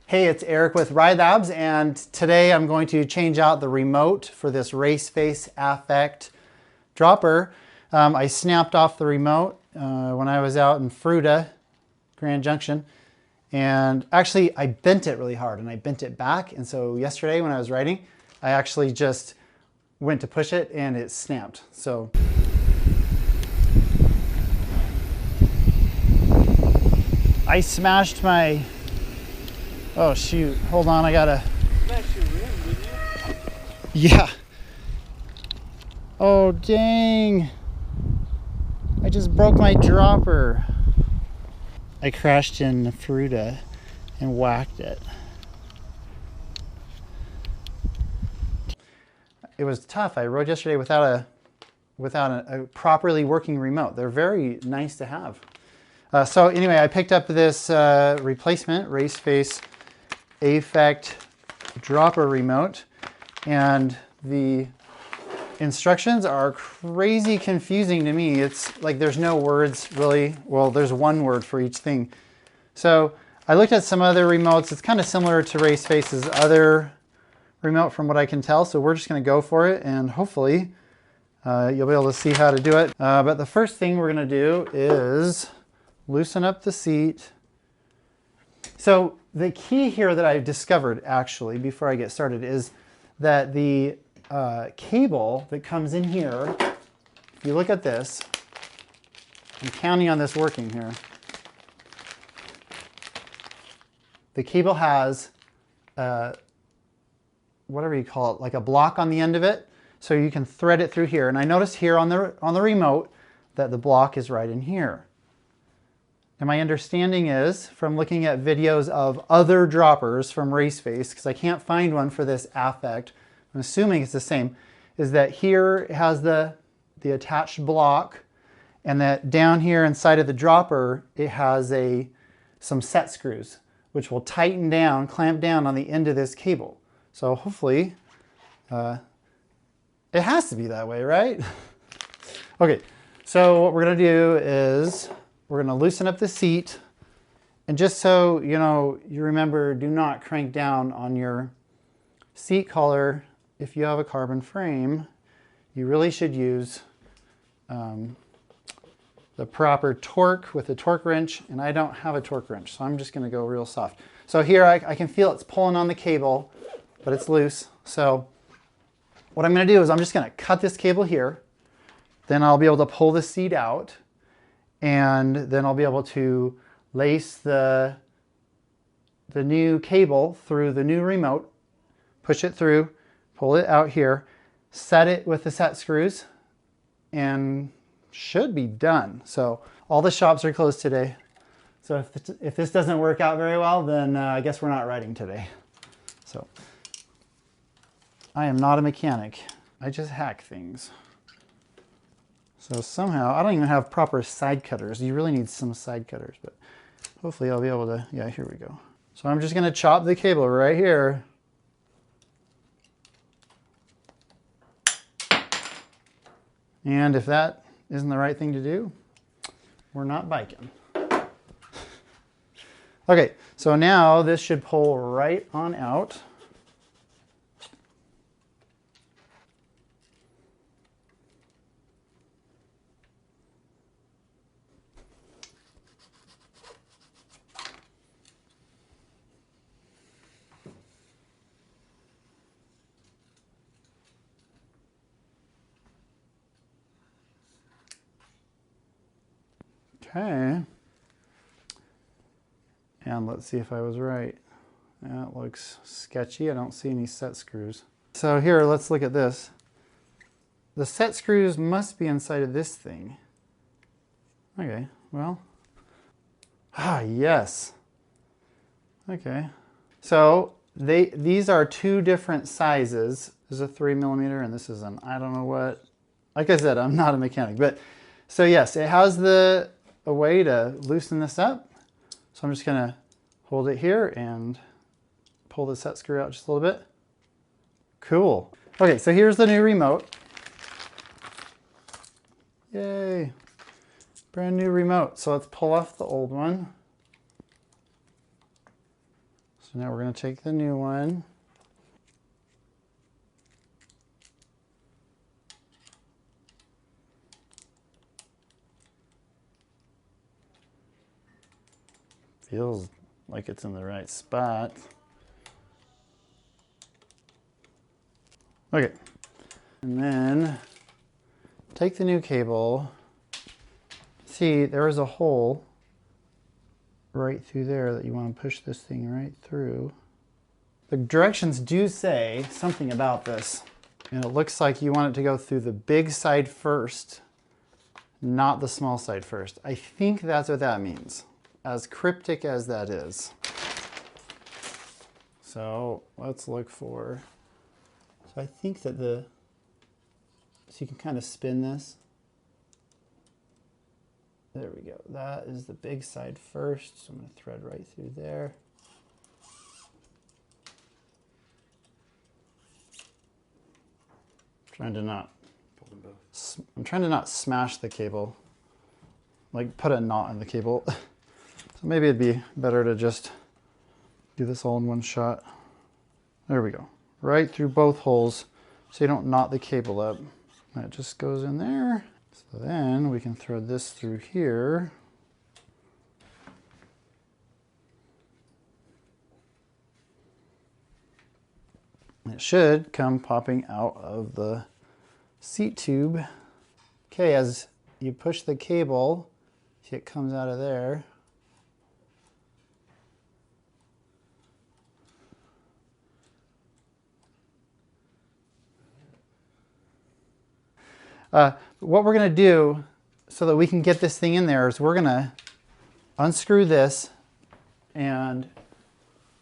Hey, it's Eric with Ride Labs, and today I'm going to change out the remote for this Race Face Aeffect Dropper. I snapped off the remote when I was out in Fruita, Grand Junction, and actually I bent it really hard and I bent it back, and so yesterday when I was riding, I actually just went to push it and it snapped. So I smashed my... Oh shoot, hold on, I gotta... Smash your rim, didn't you? Yeah. Oh dang. I just broke my dropper. I crashed in Fruita and whacked it. It was tough. I rode yesterday without a properly working remote. They're very nice to have. So anyway, I picked up this replacement Race Face Aeffect Dropper remote, and the instructions are crazy confusing to me. It's like there's no words really. Well, there's one word for each thing. So I looked at some other remotes. It's kind of similar to Race Face's other remote from what I can tell. So we're just going to go for it, and hopefully you'll be able to see how to do it. But the first thing we're going to do is loosen up the seat. So the key here that I've discovered actually before I get started is that the cable that comes in here, if you look at this, I'm counting on this working here. The cable has whatever you call it, like a block on the end of it, so you can thread it through here. And I noticed here on the remote that the block is right in here. And my understanding is, from looking at videos of other droppers from Race Face, because I can't find one for this Aeffect, I'm assuming it's the same, is that here it has the attached block, and that down here inside of the dropper, it has some set screws, which will tighten down, clamp down on the end of this cable. So hopefully, it has to be that way, right? Okay, so what we're gonna do is, we're going to loosen up the seat, and just so you remember, do not crank down on your seat collar. If you have a carbon frame, you really should use the proper torque with a torque wrench, and I don't have a torque wrench, so I'm just going to go real soft. So here I can feel it's pulling on the cable, but it's loose. So what I'm going to do is I'm just going to cut this cable here, then I'll be able to pull the seat out, and then I'll be able to lace the new cable through the new remote, push it through, pull it out here, set it with the set screws, and should be done. So all the shops are closed today. So if this doesn't work out very well, then I guess we're not riding today. So I am not a mechanic. I just hack things. So somehow, I don't even have proper side cutters. You really need some side cutters, but hopefully I'll be able to, yeah, here we go. So I'm just gonna chop the cable right here. And if that isn't the right thing to do, we're not biking. Okay, so now this should pull right on out. Okay, and let's see if I was right. That looks sketchy. I don't see any set screws. So here, let's look at this. The set screws must be inside of this thing. Okay, well, yes. Okay, so these are two different sizes. This is a 3mm and this is an, I don't know what. Like I said, I'm not a mechanic, but so yes, it has a way to loosen this up. So I'm just gonna hold it here and pull the set screw out just a little bit. Cool. Okay, so here's the new remote. Yay. Brand new remote. So let's pull off the old one. So now we're going to take the new one. Feels like it's in the right spot. Okay, and then take the new cable. See, there is a hole right through there that you want to push this thing right through. The directions do say something about this, and it looks like you want it to go through the big side first, not the small side first. I think that's what that means, as cryptic as that is. So let's look for, so I think that so you can kind of spin this. There we go. That is the big side first. So I'm going to thread right through there. I'm trying to not smash the cable, like put a knot in the cable. So maybe it'd be better to just do this all in one shot. There we go. Right through both holes so you don't knot the cable up. That just goes in there. So then we can thread this through here. It should come popping out of the seat tube. Okay, as you push the cable, see it comes out of there. What we're going to do so that we can get this thing in there is we're going to unscrew this and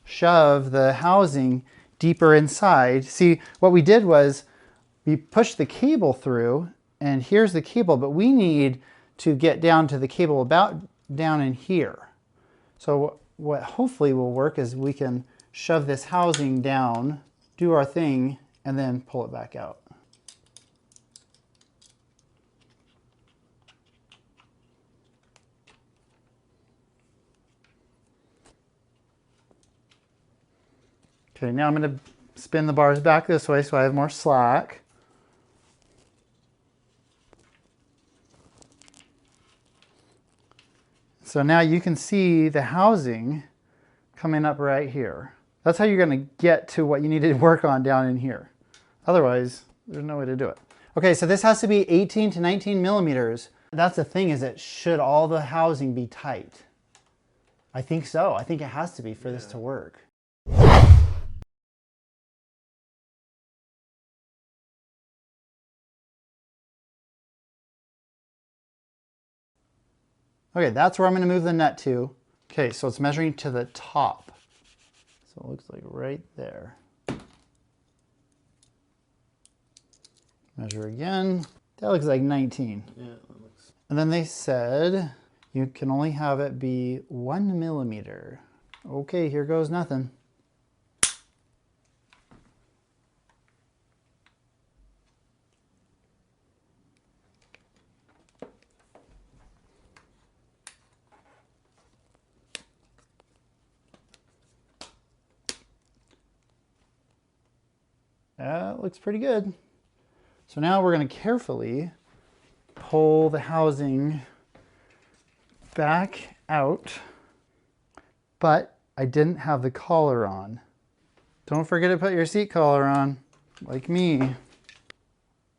shove the housing deeper inside. See, what we did was we pushed the cable through, and here's the cable, but we need to get down to the cable about down in here. So what hopefully will work is we can shove this housing down, do our thing, and then pull it back out. Okay, now I'm going to spin the bars back this way so I have more slack. So now you can see the housing coming up right here. That's how you're going to get to what you need to work on down in here. Otherwise, there's no way to do it. Okay, so this has to be 18 to 19 millimeters. That's the thing, is it should all the housing be tight? I think so. I think it has to be for this to work. Okay, that's where I'm going to move the nut to. Okay, so it's measuring to the top. So it looks like right there. Measure again. That looks like 19. Yeah, that looks... And then they said you can only have it be 1 millimeter. Okay, here goes nothing. That looks pretty good. So now we're going to carefully pull the housing back out, but I didn't have the collar on. Don't forget to put your seat collar on, like me.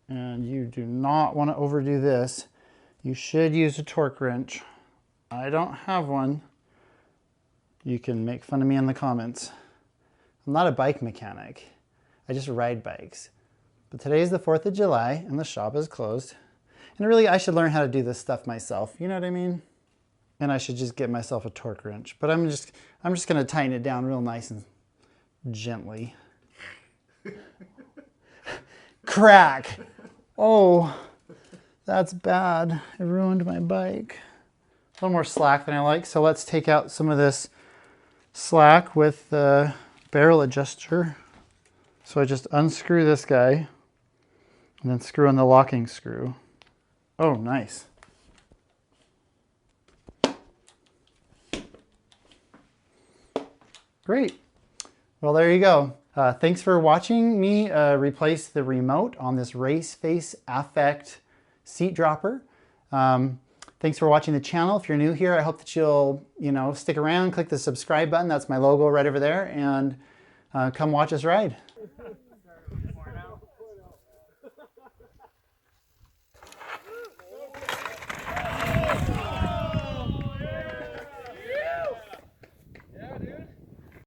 And you do not want to overdo this. You should use a torque wrench. I don't have one. You can make fun of me in the comments. I'm not a bike mechanic. I just ride bikes. But today's the 4th of July and the shop is closed. And really, I should learn how to do this stuff myself. You know what I mean? And I should just get myself a torque wrench. But I'm just going to tighten it down real nice and gently. Crack! Oh, that's bad. It ruined my bike. A little more slack than I like. So let's take out some of this slack with the barrel adjuster. So I just unscrew this guy and then screw in the locking screw. Oh, nice. Great. Well, there you go. Thanks for watching me replace the remote on this Race Face Aeffect seat dropper. Thanks for watching the channel. If you're new here, I hope that you'll, stick around, click the subscribe button. That's my logo right over there, and come watch us ride.